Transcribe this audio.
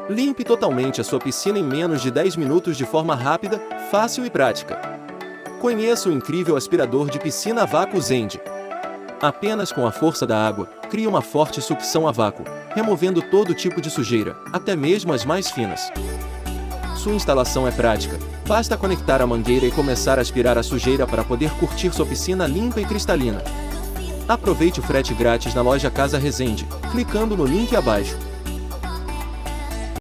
Limpe totalmente a sua piscina em menos de 10 minutos de forma rápida, fácil e prática. Conheça o incrível aspirador de piscina a vácuo Zend. Apenas com a força da água, cria uma forte sucção a vácuo, removendo todo tipo de sujeira, até mesmo as mais finas. Sua instalação é prática, basta conectar a mangueira e começar a aspirar a sujeira para poder curtir sua piscina limpa e cristalina. Aproveite o frete grátis na loja Casa Resende, clicando no link abaixo.